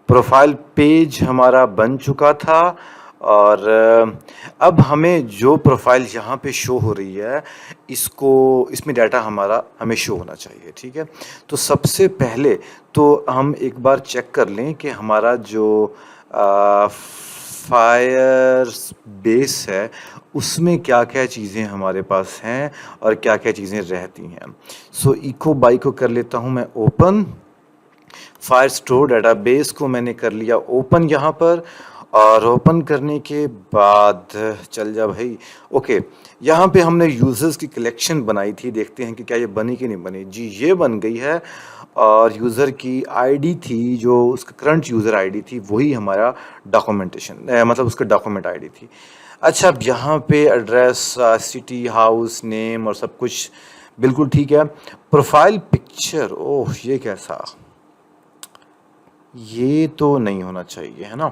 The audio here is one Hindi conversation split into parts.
प्रोफाइल पेज हमारा बन चुका था और अब हमें जो प्रोफाइल यहाँ पे शो हो रही है इसको इसमें डाटा हमारा हमें शो होना चाहिए। ठीक है, तो सबसे पहले तो हम एक बार चेक कर लें कि हमारा जो फायर बेस है उसमें क्या क्या चीज़ें हमारे पास हैं और क्या क्या चीज़ें रहती हैं। सो इको बाई को कर लेता हूँ मैं ओपन। फायर स्टोर डेटाबेस को मैंने कर लिया ओपन यहाँ पर, और ओपन करने के बाद चल जा भाई। ओके, यहाँ पे हमने यूज़र्स की कलेक्शन बनाई थी, देखते हैं कि क्या ये बनी कि नहीं बनी। जी ये बन गई है, और यूज़र की आईडी थी जो उसका करंट यूज़र आईडी थी वही हमारा डॉक्यूमेंटेशन मतलब उसका डॉक्यूमेंट आईडी थी। अच्छा, अब यहाँ पे एड्रेस, सिटी, हाउस नेम और सब कुछ बिल्कुल ठीक है। प्रोफाइल पिक्चर, ओह ये कैसा, ये तो नहीं होना चाहिए है ना।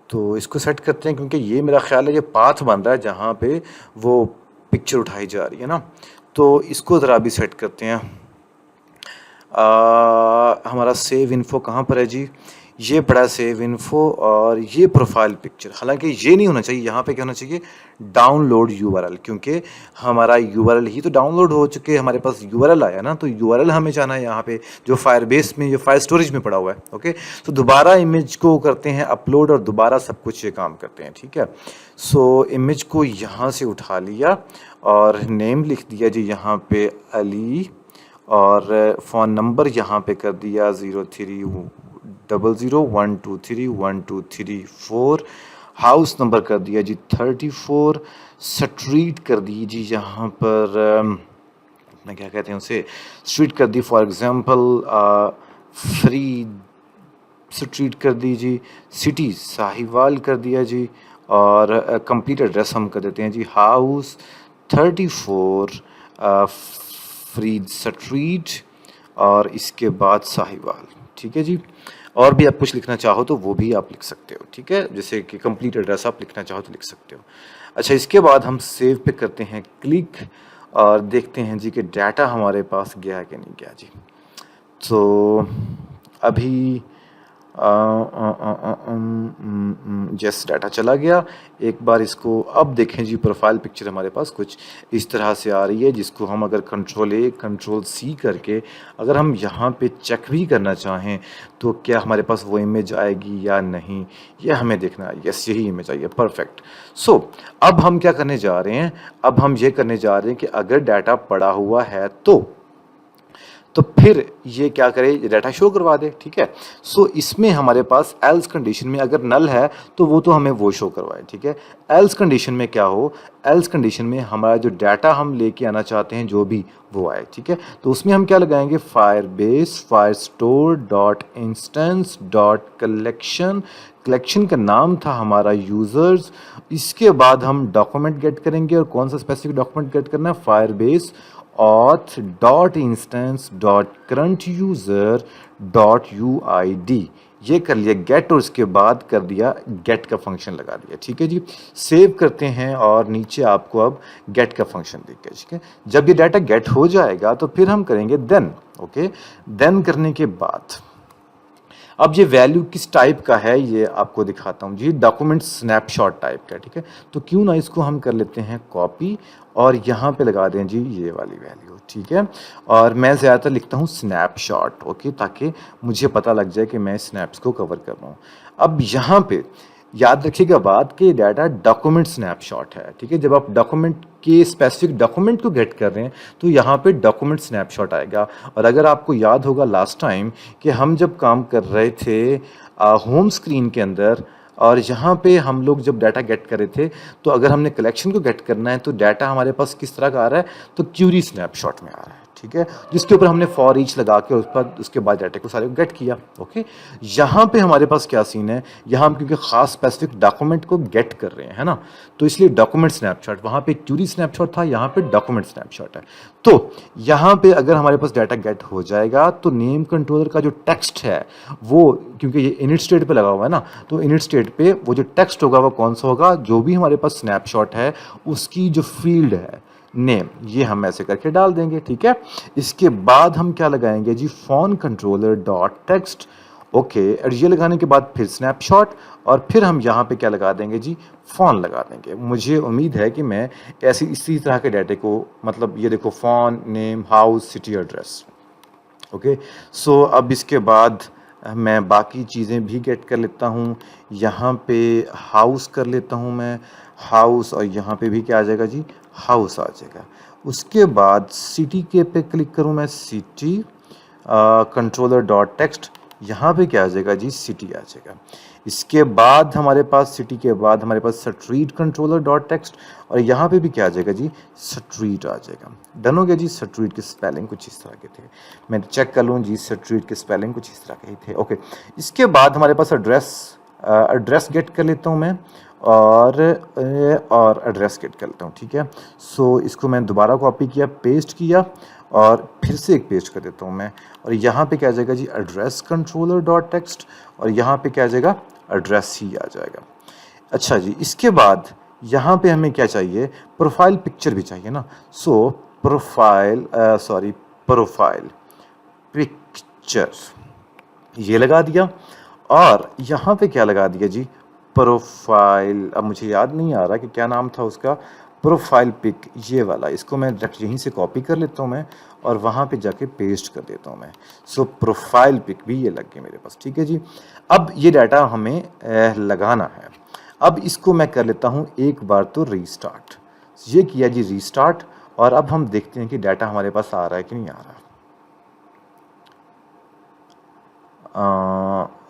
तो इसको सेट करते हैं क्योंकि ये मेरा ख्याल है ये पाथ बन रहा है जहाँ पे वो पिक्चर उठाई जा रही है ना। तो इसको ज़रा भी सेट करते हैं। हमारा सेव इन्फो कहाँ पर है जी, ये पड़ा सेव इन्फो, और ये प्रोफाइल पिक्चर। हालांकि ये नहीं होना चाहिए, यहाँ पे क्या होना चाहिए, डाउनलोड यूआरएल, क्योंकि हमारा यूआरएल ही तो डाउनलोड हो चुके, हमारे पास यूआरएल आया ना, तो यूआरएल हमें जाना है यहाँ पे जो फायरबेस में, जो फायर स्टोरेज में पड़ा हुआ है। ओके, तो दोबारा इमेज को करते हैं अपलोड और दोबारा सब कुछ ये काम करते हैं। ठीक है, सो इमेज को यहाँ से उठा लिया और नेम लिख दिया जी यहाँ पे अली, और फ़ोन नंबर यहाँ पे कर दिया 03001231231234। हाउस नंबर कर दिया जी 34। स्ट्रीट कर दी जी यहाँ पर अपना क्या कहते हैं उसे, स्ट्रीट कर दी फॉर एग्जांपल फ्री स्ट्रीट कर दी जी। सिटी साहिवाल कर दिया जी, और कंप्लीट एड्रेस हम कर देते हैं जी हाउस 34 फ्रीड स्ट्रीट, और इसके बाद साहिवाल। ठीक है जी, और भी आप कुछ लिखना चाहो तो वो भी आप लिख सकते हो। ठीक है, जैसे कि कंप्लीट एड्रेस आप लिखना चाहो तो लिख सकते हो। अच्छा, इसके बाद हम सेव पे करते हैं क्लिक और देखते हैं जी कि डाटा हमारे पास गया कि नहीं गया जी। तो अभी जस डाटा चला गया। एक बार इसको अब देखें जी, प्रोफाइल पिक्चर हमारे पास कुछ इस तरह से आ रही है, जिसको हम अगर कंट्रोल ए कंट्रोल सी करके अगर हम यहाँ पे चेक भी करना चाहें तो क्या हमारे पास वो इमेज आएगी या नहीं, ये हमें देखना है। यस, यही इमेज आई है, परफेक्ट। सो अब हम क्या करने जा रहे हैं, अब हम ये करने जा रहे हैं कि अगर डाटा पड़ा हुआ है तो फिर ये क्या करे, डाटा शो करवा दे। ठीक है, सो इसमें हमारे पास एल्स कंडीशन में अगर नल है तो वो तो हमें वो शो करवाए। ठीक है, एल्स कंडीशन में क्या हो, एल्स कंडीशन में हमारा जो डाटा हम लेके आना चाहते हैं जो भी वो आए। ठीक है, तो उसमें हम क्या लगाएंगे, Firebase fire store dot instance dot collection. Collection का नाम था हमारा यूज़र्स। इसके बाद हम डॉक्यूमेंट गेट करेंगे, और कौन सा स्पेसिफिक डॉक्यूमेंट गेट करना है, Firebase auth dot instance dot current user dot UID। ये कर लिया गेट, और उसके बाद कर दिया गेट का फंक्शन लगा दिया। ठीक है जी, सेव करते हैं और नीचे आपको अब गेट का फंक्शन दिख गया। ठीक है, जब ये डाटा गेट हो जाएगा तो फिर हम करेंगे देन। ओके, देन करने के बाद अब ये वैल्यू किस टाइप का है ये आपको दिखाता हूँ जी, डॉक्यूमेंट स्नैपशॉट टाइप का। ठीक है, तो क्यों ना इसको हम कर लेते हैं कॉपी और यहाँ पे लगा दें जी ये वाली वैल्यू। ठीक है, और मैं ज़्यादातर लिखता हूँ स्नैपशॉट, ओके, ताकि मुझे पता लग जाए कि मैं स्नैप्स को कवर कर रहा हूँ। अब यहाँ पे याद रखिएगा बात कि डाटा डॉक्यूमेंट स्नैपशॉट है। ठीक है, जब आप डॉक्यूमेंट के स्पेसिफिक डॉक्यूमेंट को गेट कर रहे हैं तो यहाँ पे डॉक्यूमेंट स्नैपशॉट आएगा। और अगर आपको याद होगा लास्ट टाइम कि हम जब काम कर रहे थे होम स्क्रीन के अंदर, और यहाँ पे हम लोग जब डाटा गेट कर रहे थे, तो अगर हमने कलेक्शन को गेट करना है तो डाटा हमारे पास किस तरह का आ रहा है, तो क्यूरी स्नैपशॉट में आ रहा है। ठीक है, जिसके ऊपर हमने फॉर ईच लगा के उस पर उसके बाद डाटा को सारे को गेट किया। ओके, यहाँ पे हमारे पास क्या सीन है, यहाँ हम क्योंकि खास स्पेसिफिक डॉक्यूमेंट को गेट कर रहे हैं, है ना, तो इसलिए डॉक्यूमेंट स्नैपशॉट, वहाँ पे क्यूरी स्नैपशॉट था, यहाँ पे डॉक्यूमेंट स्नैपशॉट है। तो यहाँ पे अगर हमारे पास डाटा गेट हो जाएगा तो नेम कंट्रोलर का जो टेक्स्ट है वो, क्योंकि ये इनिट स्टेट पे लगा हुआ है ना, तो इनिट स्टेट पे वो जो टेक्स्ट होगा वो कौन सा होगा, जो भी हमारे पास स्नैपशॉट है उसकी जो फील्ड है नेम, ये हम ऐसे करके डाल देंगे। ठीक है, इसके बाद हम क्या लगाएंगे जी, phone controller dot text. Okay, ये लगाने के बाद फिर स्नैपशॉट और फिर हम यहाँ पे क्या लगा देंगे जी, फ़ॉन लगा देंगे। मुझे उम्मीद है कि मैं ऐसी इसी तरह के डाटे को, मतलब ये देखो phone, name, house, city, address. Okay, so अब इसके बाद मैं बाकी चीज़ें भी गेट कर लेता हूँ। यहाँ पे हाउस कर लेता हूँ मैं, हाउस, और यहाँ पे भी क्या आ जाएगा जी, हाउस आ जाएगा। उसके बाद सिटी के पे क्लिक करूँ मैं, सिटी, कंट्रोलर डॉट टेक्स्ट, यहाँ पे क्या आ जाएगा जी, सिटी आ जाएगा। इसके बाद हमारे पास, सिटी के बाद हमारे पास स्ट्रीट कंट्रोलर डॉट टेक्स्ट, और यहाँ पे भी क्या आ जाएगा जी, स्ट्रीट आ जाएगा। डन हो गया जी। स्ट्रीट के स्पेलिंग कुछ इस तरह के थे, मैं चेक कर लूँ जी, स्ट्रीट के स्पेलिंग कुछ इस तरह के ही थे। ओके, इसके बाद हमारे पास एड्रेस गेट कर लेता हूँ मैं, और एड्रेस गेट कर लेता हूँ, ठीक है। सो इसको मैं दोबारा कॉपी किया, पेस्ट किया, और फिर से एक पेस्ट कर देता हूँ मैं, और यहाँ पे क्या आ जाएगा जी, एड्रेस कंट्रोलर डॉट टेक्स्ट, और यहाँ पे क्या आ जाएगा, एड्रेस ही आ जाएगा। अच्छा जी, इसके बाद यहाँ पे हमें क्या चाहिए, प्रोफाइल पिक्चर भी चाहिए ना। सो प्रोफाइल पिक्चर ये लगा दिया, और यहाँ पे क्या लगा दिया जी, प्रोफाइल, अब मुझे याद नहीं आ रहा कि क्या नाम था उसका, प्रोफाइल पिक ये वाला, इसको मैं डायरेक्ट यहीं से कॉपी कर लेता हूँ मैं, और वहाँ पे जाके पेस्ट कर देता हूँ मैं। सो प्रोफाइल पिक भी ये लग गया मेरे पास, ठीक है जी। अब ये डाटा हमें लगाना है। अब इसको मैं कर लेता हूँ एक बार तो रीस्टार्ट, ये किया जी रीस्टार्ट, और अब हम देखते हैं कि डाटा हमारे पास आ रहा है कि नहीं आ रहा।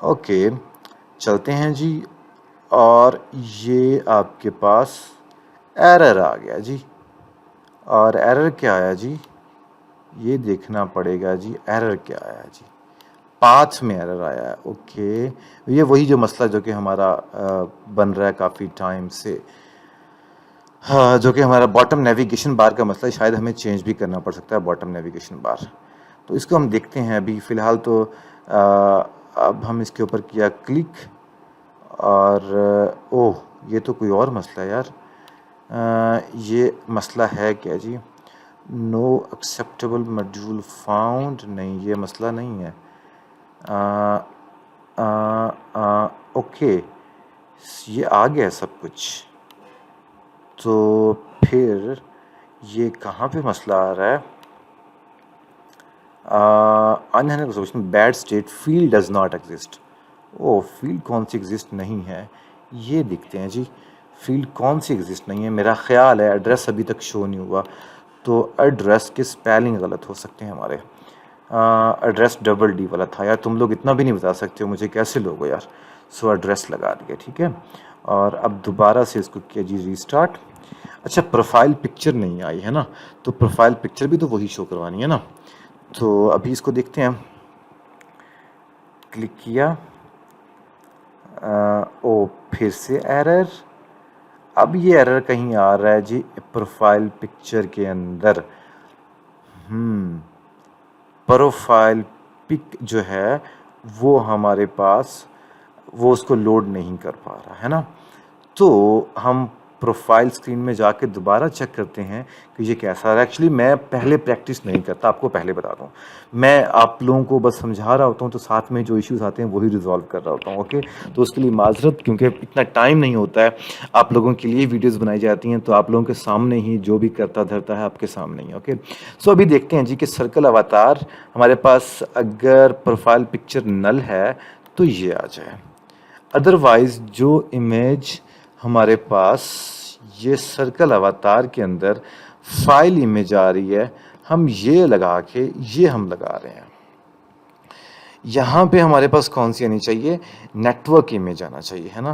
ओके, चलते हैं जी, और ये आपके पास एरर आ गया जी। और एरर क्या आया जी, ये देखना पड़ेगा जी, एरर क्या आया जी, पाथ में एरर आया है। ओके, ये वही जो मसला जो कि हमारा बन रहा है काफ़ी टाइम से, हाँ, जो कि हमारा बॉटम नेविगेशन बार का मसला है, शायद हमें चेंज भी करना पड़ सकता है बॉटम नेविगेशन बार। तो इसको हम देखते हैं अभी फ़िलहाल तो। अब हम इसके ऊपर किया क्लिक, और ओह, ये तो कोई और मसला है यार। ये मसला है क्या जी, नो एक्सेप्टेबल मॉड्यूल फाउंड, नहीं ये मसला नहीं है। ओके, ये आ गया सब कुछ, तो फिर ये कहाँ पे मसला आ रहा है। Unhandled bad state, field does not exist. ओ, फील्ड कौन सी एग्जिस्ट नहीं है, ये देखते हैं जी, फील्ड कौन सी एग्जिस्ट नहीं है। मेरा ख्याल है एड्रेस अभी तक शो नहीं हुआ, तो एड्रेस के स्पेलिंग गलत हो सकते हैं हमारे। एड्रेस डबल डी वाला था यार, तुम लोग इतना भी नहीं बता सकते हो मुझे, कैसे लोग हो यार। सो एड्रेस लगा दिया, ठीक है, और अब दोबारा से इसको किया जी रीस्टार्ट। अच्छा, प्रोफाइल पिक्चर नहीं आई है ना, तो प्रोफाइल पिक्चर भी तो वही शो करवानी है ना। तो अभी इसको देखते हैं, क्लिक किया, ओ फिर से एरर। अब ये एरर कहीं आ रहा है जी प्रोफाइल पिक्चर के अंदर। प्रोफाइल पिक जो है वो हमारे पास, वो उसको लोड नहीं कर पा रहा है ना। तो हम प्रोफाइल स्क्रीन में जाके दोबारा चेक करते हैं कि ये कैसा है। एक्चुअली मैं पहले प्रैक्टिस नहीं करता, आपको पहले बता दूं, मैं आप लोगों को बस समझा रहा होता हूँ, तो साथ में जो इश्यूज आते हैं वही रिजॉल्व कर रहा होता हूँ। ओके, तो उसके लिए माजरत, क्योंकि इतना टाइम नहीं होता है, आप लोगों के लिए वीडियोज़ बनाई जाती हैं, तो आप लोगों के सामने ही जो भी करता धरता है आपके सामने ही। ओके, सो अभी देखते हैं जी कि सर्कल अवतार हमारे पास अगर प्रोफाइल पिक्चर नल है तो ये आ जाए, अदरवाइज जो इमेज हमारे पास ये सर्कल अवतार के अंदर फाइल इमेज आ रही है, हम ये लगा के ये हम लगा रहे हैं। यहाँ पे हमारे पास कौन सी आनी चाहिए, नेटवर्क इमेज आना चाहिए, है ना।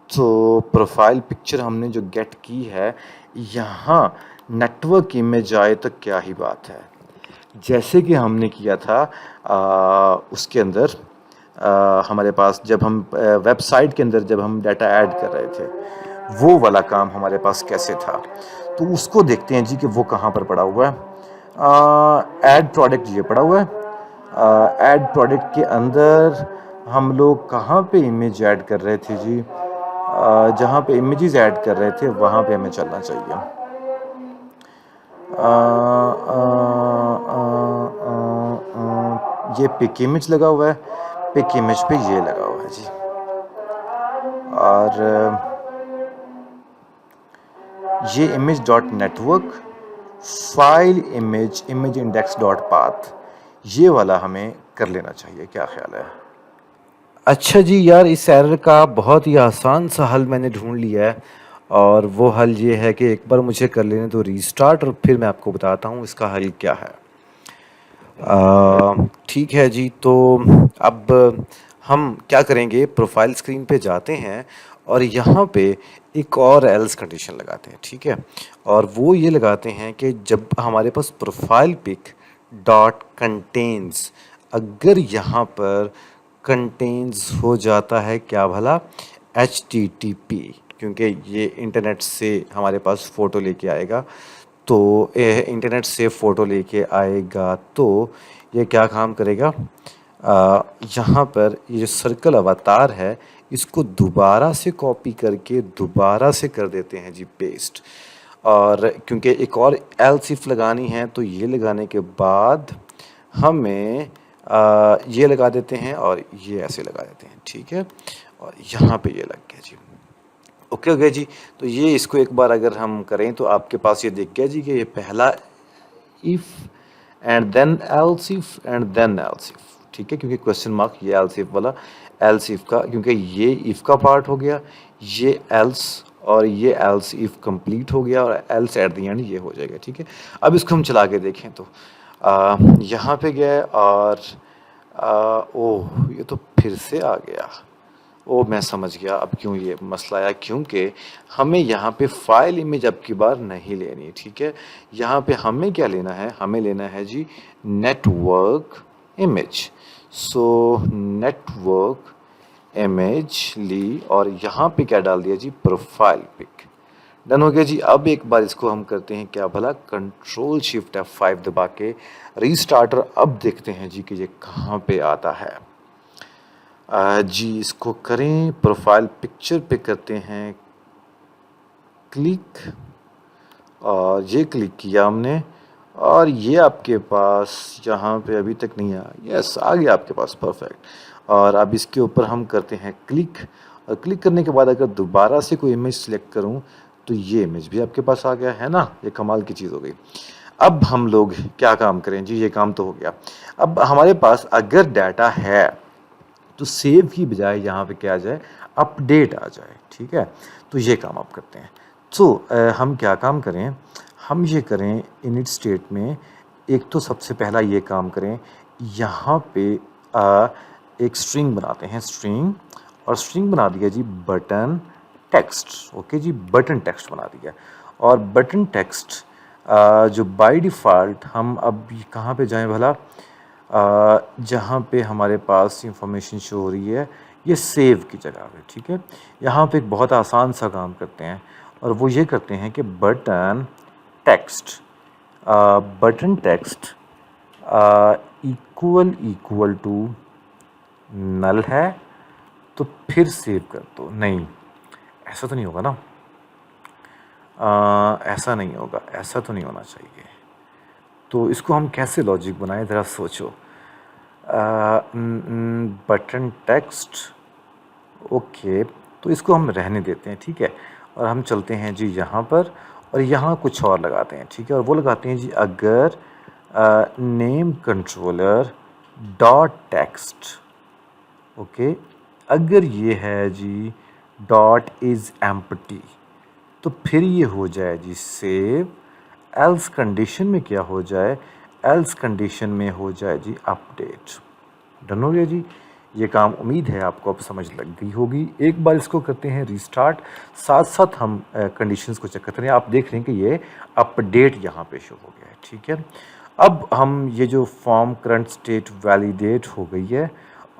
तो प्रोफाइल पिक्चर हमने जो गेट की है, यहाँ नेटवर्क इमेज आए तो क्या ही बात है, जैसे कि हमने किया था उसके अंदर। हमारे पास जब हम वेबसाइट के अंदर जब हम डाटा ऐड कर रहे थे, वो वाला काम हमारे पास कैसे था, तो उसको देखते हैं जी कि वो कहाँ पर पड़ा हुआ है। ऐड प्रोडक्ट ये पड़ा हुआ है। ऐड प्रोडक्ट के अंदर हम लोग कहाँ पे इमेज ऐड कर रहे थे जी, जहाँ पे इमेजेस ऐड कर रहे थे वहाँ पे हमें चलना चाहिए। ये पिक इमेज लगा हुआ है, पिक इमेज पे ये लगा हुआ है जी। और ये image dot network file image index dot path, ये वाला हमें कर लेना चाहिए। क्या ख्याल है? अच्छा जी यार, इस एरर का बहुत ही आसान सा हल मैंने ढूंढ लिया है, और वो हल ये है कि एक बार मुझे कर लेने दो रीस्टार्ट, और फिर मैं आपको बताता हूँ इसका हल क्या है। ठीक है जी, तो अब हम क्या करेंगे, प्रोफाइल स्क्रीन पे जाते हैं और यहाँ पे एक और एल्स कंडीशन लगाते हैं, ठीक है। और वो ये लगाते हैं कि जब हमारे पास प्रोफाइल पिक डॉट कंटेन्स, अगर यहाँ पर कंटेन्स हो जाता है क्या भला, HTTP, क्योंकि ये इंटरनेट से हमारे पास फ़ोटो लेके आएगा, तो इंटरनेट से फ़ोटो लेके आएगा तो ये क्या काम करेगा, यहाँ पर ये जो सर्कल अवतार है इसको दोबारा से कॉपी करके दोबारा से कर देते हैं जी पेस्ट। और क्योंकि एक और एल्स इफ लगानी है तो ये लगाने के बाद हमें ये लगा देते हैं और ये ऐसे लगा देते हैं, ठीक है। और यहाँ पे ये लग गया जी। ओके हो गया जी। तो ये इसको एक बार अगर हम करें तो आपके पास ये दिख गया जी कि ये पहला if and then else if and then else if, ठीक है, क्योंकि क्वेश्चन मार्क ये एल्स इफ वाला, एल्स इफ का, क्योंकि ये इफ का पार्ट हो गया, ये एल्स, और ये एल्स इफ कंप्लीट हो गया, और एल्स एट द एंड ये हो जाएगा, ठीक है। अब इसको हम चला के देखें तो यहाँ पे गए और ओह ये तो फिर से आ गया। ओ मैं समझ गया अब क्यों ये मसला आया, क्योंकि हमें यहाँ पे फाइल इमेज अब की बार नहीं लेनी, ठीक है। यहाँ पे हमें क्या लेना है, हमें लेना है जी network image. So network image ली और यहाँ पे क्या डाल दिया जी, प्रोफाइल पिक। डन हो गया जी। अब एक बार इसको हम करते हैं क्या भला, कंट्रोल शिफ्ट F5 दबा के रीस्टार्टर। अब देखते हैं जी कि ये कहाँ पे आता है। जी इसको करें, प्रोफाइल पिक्चर पे करते हैं क्लिक, और ये क्लिक किया हमने, और ये आपके पास यहाँ पे अभी तक नहीं आया, यस आ गया आपके पास, परफेक्ट। और अब इसके ऊपर हम करते हैं क्लिक, और क्लिक करने के बाद अगर दोबारा से कोई इमेज सेलेक्ट करूँ तो ये इमेज भी आपके पास आ गया है ना, ये कमाल की चीज़ हो गई। अब हम लोग क्या काम करें जी, ये काम तो हो गया। अब हमारे पास अगर डाटा है तो सेव की बजाय यहाँ पे क्या आ जाए, अपडेट आ जाए, ठीक है। तो ये काम आप करते हैं। तो हम क्या काम करें, हम ये करें इनिट स्टेट में, एक तो सबसे पहला ये काम करें, यहाँ पे एक स्ट्रिंग बनाते हैं, स्ट्रिंग, और स्ट्रिंग बना दिया जी बटन टेक्स्ट। ओके जी, बटन टेक्स्ट बना दिया। और बटन टेक्स्ट जो बाय डिफ़ॉल्ट, हम अब कहाँ पे जाएं भला, जहाँ पे हमारे पास इंफॉर्मेशन शो हो रही है ये सेव की जगह पे, ठीक है। यहाँ पे एक बहुत आसान सा काम करते हैं, और वो ये करते हैं कि button text, button text equal to null है तो फिर सेव कर दो। नहीं ऐसा तो नहीं होगा ना, ऐसा नहीं होगा, ऐसा तो नहीं होना चाहिए। तो इसको हम कैसे लॉजिक बनाएं, ज़रा सोचो। बटन टेक्स्ट, ओके, तो इसको हम रहने देते हैं, ठीक है। और हम चलते हैं जी यहाँ पर, और यहाँ कुछ और लगाते हैं, ठीक है। और वो लगाते हैं जी अगर name controller dot text, okay, अगर ये है जी डॉट इज़ एम्प्टी, तो फिर ये हो जाए जी सेव। एल्स कंडीशन में क्या हो जाए, एल्स कंडीशन में हो जाए जी अपडेट। डन हो गया जी। ये काम उम्मीद है आपको अब समझ लग गई होगी। एक बार इसको करते हैं रीस्टार्ट, साथ साथ हम कंडीशंस को चेक करते हैं। आप देख रहे हैं कि ये अपडेट यहाँ पे शो हो गया है, ठीक है। अब हम ये जो फॉर्म करंट स्टेट वैलिडेट हो गई है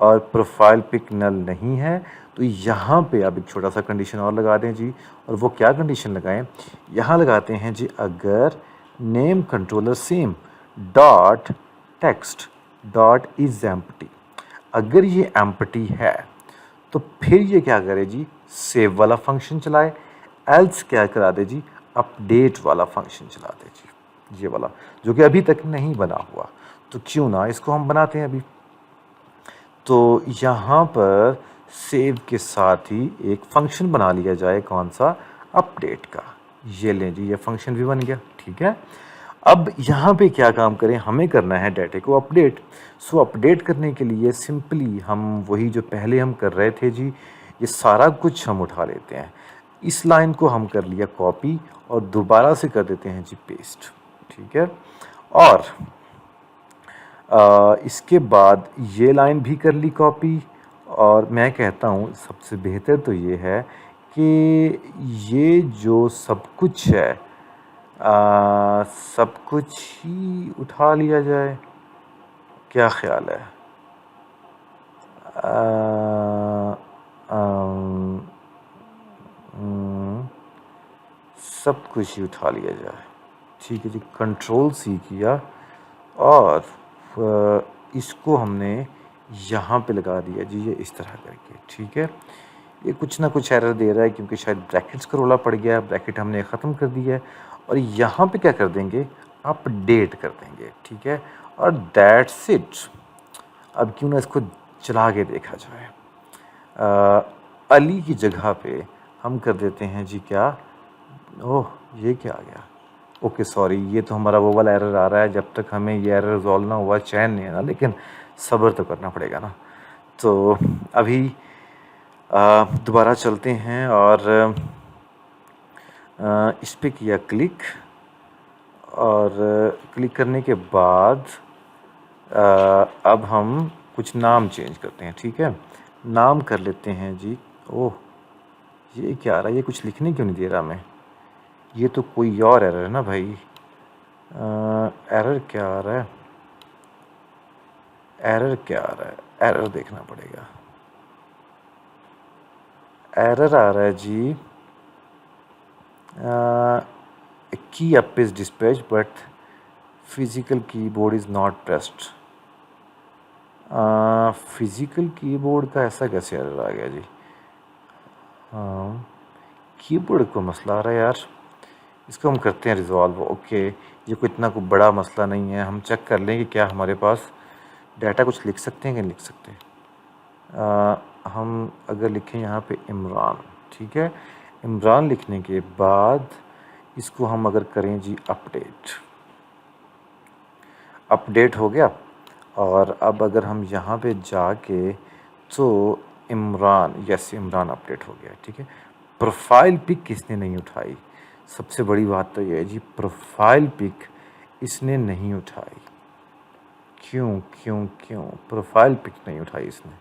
और प्रोफाइल पिक नल नहीं है, तो यहाँ पे अब एक छोटा सा कंडीशन और लगा दें जी। और वो क्या कंडीशन लगाएं, यहाँ लगाते हैं जी अगर name controller same dot text dot is empty, अगर ये एम्प्टी है तो फिर ये क्या करे जी, सेव वाला फंक्शन चलाए, एल्स क्या करा दे जी, अपडेट वाला फंक्शन चला दे जी, ये वाला जो कि अभी तक नहीं बना हुआ। तो क्यों ना इसको हम बनाते हैं अभी। तो यहाँ पर सेव के साथ ही एक फंक्शन बना लिया जाए, कौन सा, अपडेट का। ये लें जी, ये फंक्शन भी बन गया, ठीक है। अब यहाँ पे क्या काम करें, हमें करना है डाटा को अपडेट। सो अपडेट करने के लिए सिंपली हम वही जो पहले हम कर रहे थे जी, ये सारा कुछ हम उठा लेते हैं। इस लाइन को हम कर लिया कॉपी और दोबारा से कर देते हैं जी पेस्ट, ठीक है। और इसके बाद ये लाइन भी कर ली कॉपी। और मैं कहता हूँ सबसे बेहतर तो ये है कि ये जो सब कुछ है सब कुछ ही उठा लिया जाए, क्या ख्याल है? सब कुछ ही उठा लिया जाए, ठीक है जी। कंट्रोल सी किया और इसको हमने यहाँ पे लगा दिया जी, ये इस तरह करके, ठीक है। ये कुछ ना कुछ एरर दे रहा है क्योंकि शायद ब्रैकेट्स का रोला पड़ गया, ब्रैकेट हमने ख़त्म कर दिया है। और यहाँ पे क्या कर देंगे, अपडेट कर देंगे, ठीक है। और दैट्स इट। अब क्यों ना इसको चला के देखा जाए। अली की जगह पे हम कर देते हैं जी क्या, ओह ये क्या आ गया, ओके सॉरी, ये तो हमारा वो वाला एरर आ रहा है। जब तक हमें ये एरर रिजॉल्व ना हुआ चैन नहीं है ना, लेकिन सब्र तो करना पड़ेगा ना। तो अभी दोबारा चलते हैं और इस पर किया क्लिक। और क्लिक करने के बाद अब हम कुछ नाम चेंज करते हैं, ठीक है। नाम कर लेते हैं जी, ओह ये क्या आ रहा है, ये कुछ लिखने क्यों नहीं दे रहा मैं, ये तो कोई और एरर है ना भाई। एरर क्या आ रहा है, एरर क्या आ रहा है, एरर देखना पड़ेगा। एरर आ रहा है जी, की up is dispatch but physical keyboard is not pressed. Physical keyboard का ऐसा कैसे एरर आ गया जी? हाँ, कीबोर्ड को मसला आ रहा है यार, इसको हम करते हैं रिजॉल्व। ओके, ये कोई इतना कोई बड़ा मसला नहीं है, हम चेक कर लें कि क्या हमारे पास डाटा कुछ लिख सकते हैं कि नहीं लिख सकते। हम अगर लिखें यहाँ पे इमरान, ठीक है। इमरान लिखने के बाद इसको हम अगर करें जी अपडेट, अपडेट हो गया। और अब अगर हम यहाँ पे जाके तो इमरान, यस इमरान अपडेट हो गया, ठीक है। प्रोफाइल पिक किसने नहीं उठाई, सबसे बड़ी बात तो ये है जी, प्रोफाइल पिक इसने नहीं उठाई। क्यों क्यों क्यों प्रोफाइल पिक नहीं उठाई इसने?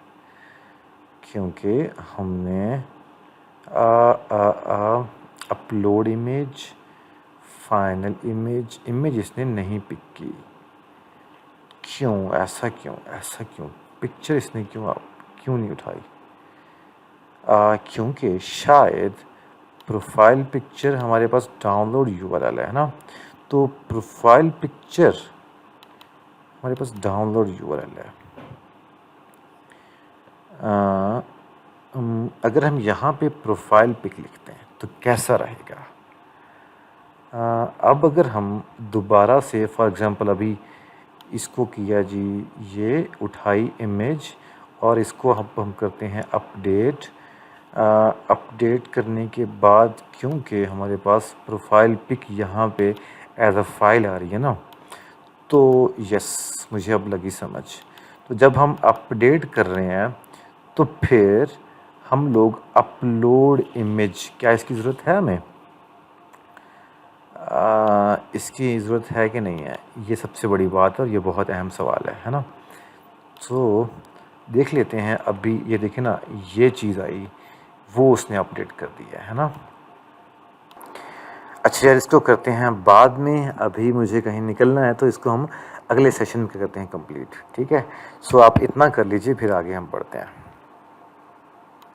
क्योंकि हमने upload image, final image, image इसने नहीं पिक की। क्यों, ऐसा क्यों, ऐसा क्यों, पिक्चर इसने क्यों नहीं उठाई? क्योंकि शायद प्रोफाइल पिक्चर हमारे पास डाउनलोड यूआरएल है ना, तो प्रोफाइल पिक्चर हमारे पास डाउनलोड यूआरएल है। अगर हम यहाँ पे प्रोफाइल पिक लिखते हैं तो कैसा रहेगा? अब अगर हम दोबारा से फॉर एग्ज़ाम्पल अभी इसको किया जी, ये उठाई इमेज और इसको हम करते हैं अपडेट। अपडेट करने के बाद क्योंकि हमारे पास प्रोफाइल पिक यहाँ पे एज अ फाइल आ रही है ना, तो यस मुझे अब लगी समझ। तो जब हम अपडेट कर रहे हैं तो फिर हम लोग अपलोड इमेज, क्या इसकी ज़रूरत है हमें? इसकी ज़रूरत है कि नहीं है, ये सबसे बड़ी बात है और ये बहुत अहम सवाल है ना। तो देख लेते हैं। अभी ये देखें ना, ये चीज़ आई, वो उसने अपडेट कर दिया है ना। अच्छा यार, इसको करते हैं बाद में, अभी मुझे कहीं निकलना है, तो इसको हम अगले सेशन में करते हैं कंप्लीट, ठीक है। सो आप इतना कर लीजिए, फिर आगे हम बढ़ते हैं।